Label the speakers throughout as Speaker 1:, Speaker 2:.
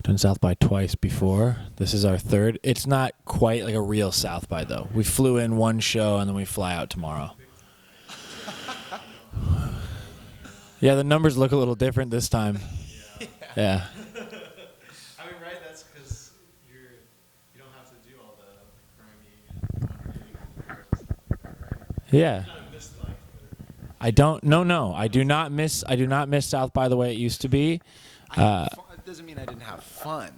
Speaker 1: Done South by twice before. This is our third. It's not quite like a real South by though. We flew in one show and then we fly out tomorrow. Yeah, the numbers look a little different this time. Yeah.
Speaker 2: I mean, right? That's because you don't have to do all the grimy right?
Speaker 1: Yeah.
Speaker 2: Kind of missed like.
Speaker 1: I don't. No. I do not miss. South by the way it used to be.
Speaker 3: It doesn't mean I didn't have fun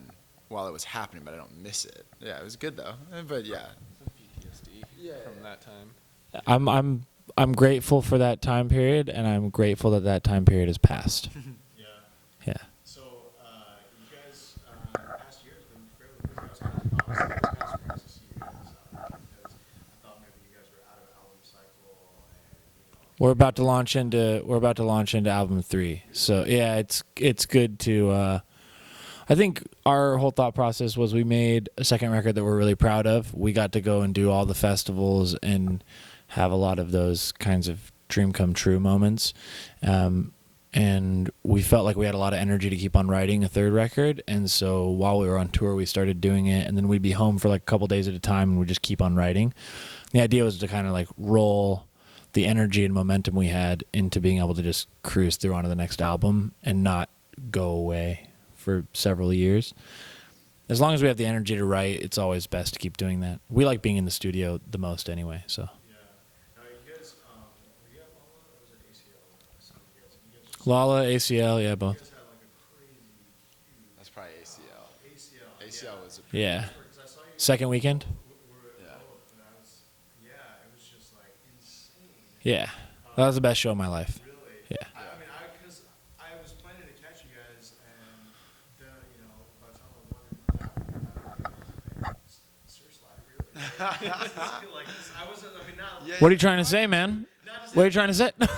Speaker 3: while it was happening, but I don't miss it. Yeah, it was good though. But yeah.
Speaker 4: Some PTSD from that time.
Speaker 1: I'm grateful for that time period, and I'm grateful that that time period has passed.
Speaker 2: Yeah.
Speaker 1: Yeah.
Speaker 2: So you guys, past year has been fairly busy. I was kind of surprised to see you guys because I thought maybe you guys were out of album cycle and
Speaker 1: We're about to launch into album 3. So yeah, it's good to. I think our whole thought process was we made a second record that we're really proud of. We got to go and do all the festivals and have a lot of those kinds of dream come true moments. And we felt like we had a lot of energy to keep on writing a third record. And so while we were on tour, we started doing it. And then we'd be home for like a couple days at a time and we'd just keep on writing. The idea was to kind of like roll the energy and momentum we had into being able to just cruise through onto the next album and not go away for several years. As long as we have the energy to write, it's always best to keep doing that. We like being in the studio the most anyway, so.
Speaker 2: yeah. Now you guys, were you at Lala or was it ACL? Some of you guys just,
Speaker 1: Lala, ACL, yeah,
Speaker 2: you
Speaker 1: both.
Speaker 2: guys had like a crazy huge
Speaker 3: That's probably ACL.
Speaker 2: ACL.
Speaker 3: ACL was a
Speaker 1: Yeah.
Speaker 2: Because I saw you
Speaker 1: Second weekend?
Speaker 2: were
Speaker 3: Yeah.
Speaker 2: and I was, it was just like insane.
Speaker 1: Yeah. That was the best show of my life.
Speaker 2: Really?
Speaker 1: Yeah.
Speaker 2: I mean, because I was planning to catch you guys, and then, by the time I wanted seriously, really? Like, I wasn't, I mean, not,
Speaker 1: What are you trying to say, man?
Speaker 2: not just
Speaker 1: What are you trying to say?
Speaker 2: it looked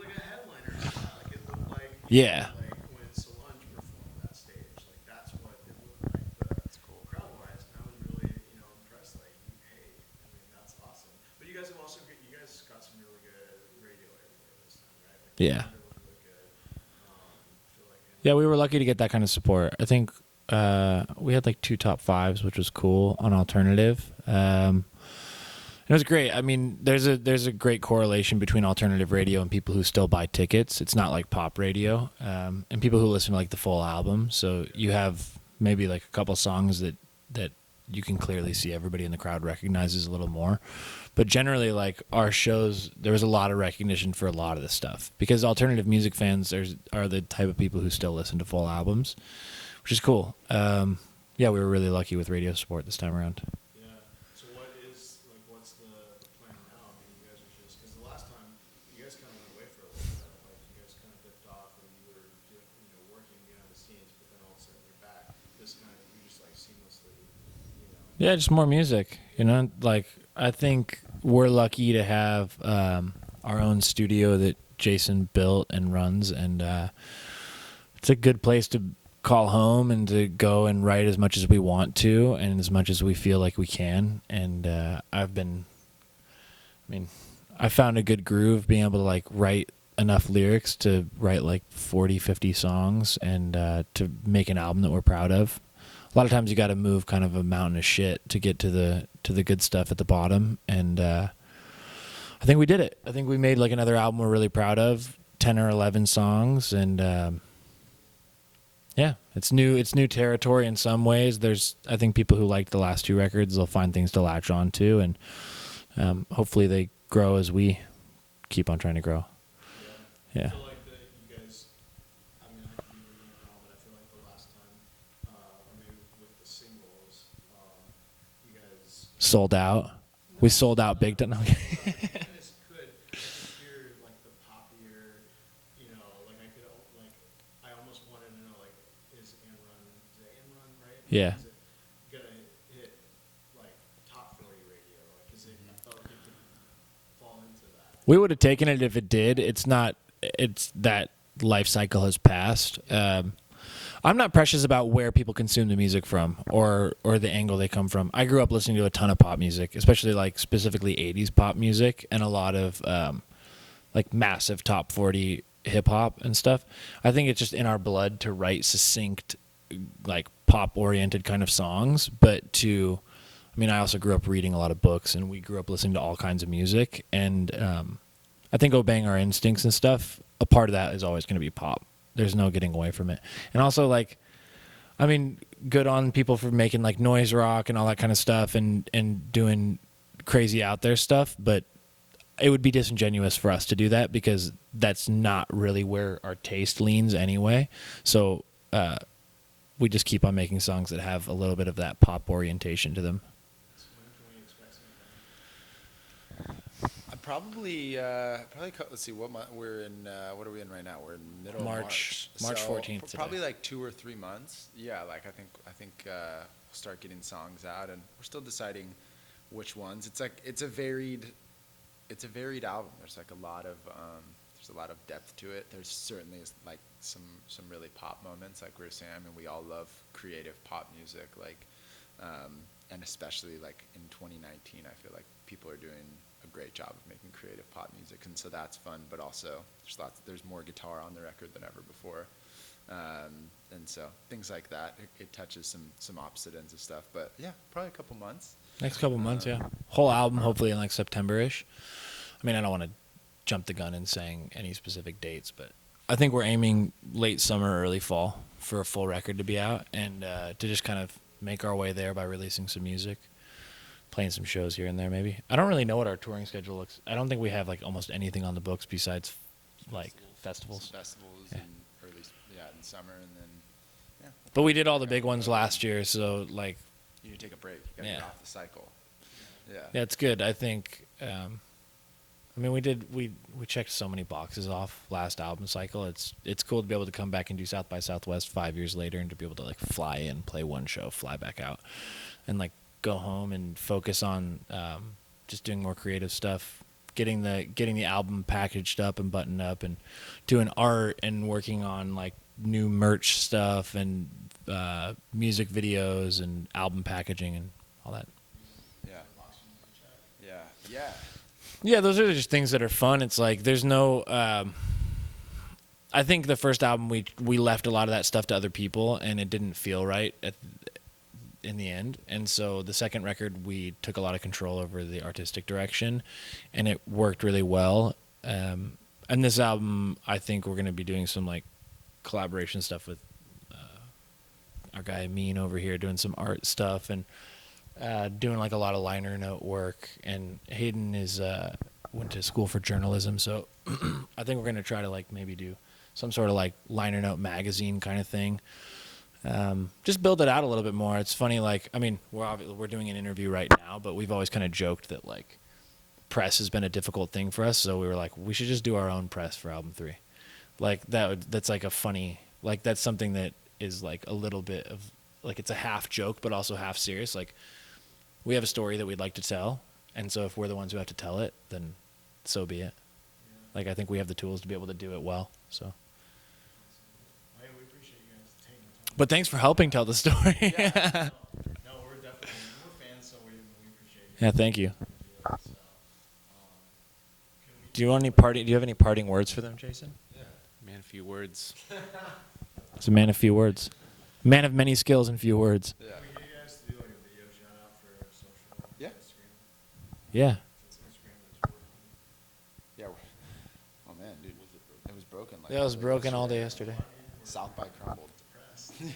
Speaker 2: like a headliner. Like, it looked like,
Speaker 1: Yeah.
Speaker 2: like when Solange performed that stage. Like, that's what it looked like. That's cool. Crowd-wise, and I was really, impressed. Like, hey, I mean, that's awesome. But you guys have also, you guys got some really good radio airplay this time, right? Like,
Speaker 1: Yeah.
Speaker 2: really good. Feel like,
Speaker 1: Yeah, we were lucky to get that kind of support. I think we had like 2 top 5s, which was cool on alternative. It was great. I mean, there's a great correlation between alternative radio and people who still buy tickets. It's not like pop radio, and people who listen to like the full album. So you have maybe like a couple songs that you can clearly see everybody in the crowd recognizes a little more. But generally, like our shows, there was a lot of recognition for a lot of this stuff because alternative music fans are the type of people who still listen to full albums, which is cool. Yeah, we were really lucky with radio support this time around.
Speaker 2: yeah. So what's the plan now? I mean, you guys are just, because the last time, you guys kind of went away for a little bit. Like, you guys kind of dipped off and you were doing, working behind the scenes, but then all of a sudden you're back. This kind of, you just like seamlessly.
Speaker 1: Yeah, just more music. Like I think we're lucky to have our own studio that Jason built and runs, and it's a good place to call home and to go and write as much as we want to and as much as we feel like we can. And I found a good groove being able to like write enough lyrics to write like 40, 50 songs and to make an album that we're proud of. A lot of times you got to move kind of a mountain of shit to get to the good stuff at the bottom, and I think we did it. I think we made like another album we're really proud of, 10 or 11 songs, and yeah, it's new territory in some ways. I think people who like the last 2 records, they'll find things to latch on to, and hopefully they grow as we keep on trying to grow. Yeah.
Speaker 2: I feel like that you guys, I mean, I could be reading it wrong, but I feel like the last time, or maybe with the singles, you guys
Speaker 1: Sold out. We sold out big time.
Speaker 2: you guys could hear like the poppier, like I almost wanted to know, like, is it Amrun, right?
Speaker 1: Yeah.
Speaker 2: Is it gonna hit like top 40 radio? Like, is it, I felt like it could fall into that.
Speaker 1: We would have taken it if it did. It's that life cycle has passed. I'm not precious about where people consume the music from or the angle they come from. I grew up listening to a ton of pop music, especially like specifically 80s pop music and a lot of like massive top 40 hip hop and stuff. I think it's just in our blood to write succinct like pop oriented kind of songs, but to, I mean, I also grew up reading a lot of books, and we grew up listening to all kinds of music, and I think obeying our instincts and stuff, a part of that is always going to be pop. There's no getting away from it. And also, like, I mean, good on people for making like noise rock and all that kind of stuff, and doing crazy out there stuff, but it would be disingenuous for us to do that because that's not really where our taste leans anyway. So we just keep on making songs that have a little bit of that pop orientation to them.
Speaker 2: So when can we expect something?
Speaker 3: Let's see what month we're in. What are we in right now? We're in middle
Speaker 1: March
Speaker 3: of March.
Speaker 1: 14th today.
Speaker 3: Probably like 2 or 3 months. Yeah, like I think we'll start getting songs out, and we're still deciding which ones. It's a varied album. There's like there's a lot of depth to it. There's certainly like some really pop moments, like we were saying. I mean, we all love creative pop music, like, and especially like in 2019, I feel like people are doing a great job of making creative pop music, and so that's fun. But also, there's more guitar on the record than ever before, and so things like that. It touches some opposite ends of stuff. But yeah, probably a couple months.
Speaker 1: Next couple months, yeah. Whole album, hopefully in like September-ish. I mean, I don't want to jump the gun in saying any specific dates, but I think we're aiming late summer, early fall for a full record to be out, and to just kind of make our way there by releasing some music, playing some shows here and there maybe. I don't really know what our touring schedule looks. I don't think we have like almost anything on the books besides like festivals. Yeah.
Speaker 3: In summer, and then yeah.
Speaker 1: But we did all the big ones last year, so like,
Speaker 3: You need to take a break. You gotta
Speaker 1: Yeah.
Speaker 3: get off the cycle. Yeah.
Speaker 1: yeah, it's good. I think. I mean, we checked so many boxes off last album cycle. It's cool to be able to come back and do South by Southwest 5 years later, and to be able to like fly in, play one show, fly back out, and like go home and focus on just doing more creative stuff, getting the album packaged up and buttoned up, and doing art and working on like new merch stuff and music videos and album packaging and all that.
Speaker 3: Yeah. Yeah. Yeah.
Speaker 1: Yeah, those are just things that are fun. It's like there's no. I think the first album we left a lot of that stuff to other people, and it didn't feel right in the end. And so the second record, we took a lot of control over the artistic direction, and it worked really well. And this album, I think we're going to be doing some like collaboration stuff with our guy Amin over here, doing some art stuff and doing like a lot of liner note work. And Hayden went to school for journalism, so I think we're going to try to like maybe do some sort of like liner note magazine kind of thing. Just build it out a little bit more. It's funny, like, I mean, we're doing an interview right now, but we've always kind of joked that like press has been a difficult thing for us, so we were like, we should just do our own press for album 3. Like that's like a funny, like that's something that is like a little bit of like, it's a half joke but also half serious. Like, we have a story that we'd like to tell, and so if we're the ones who have to tell it, then so be it. Like, I think we have the tools to be able to do it well. So,
Speaker 2: Hey, we appreciate you guys taking the time.
Speaker 1: but thanks for helping tell the story.
Speaker 2: No, we're fans, so we appreciate you.
Speaker 1: Yeah, thank you.
Speaker 2: So,
Speaker 1: Do you have any parting words for them, Jason?
Speaker 4: Man, a few words.
Speaker 1: It's a man of few words. Man of many skills and few words.
Speaker 3: Yeah.
Speaker 2: can we get you guys to do like a video shout out for social?
Speaker 3: Yeah.
Speaker 2: Instagram.
Speaker 1: Yeah.
Speaker 2: Since Instagram is working.
Speaker 3: Yeah. Oh man, dude, it was broken. Like
Speaker 1: That was broken all day yesterday.
Speaker 3: South by crumbled.
Speaker 2: Depressed.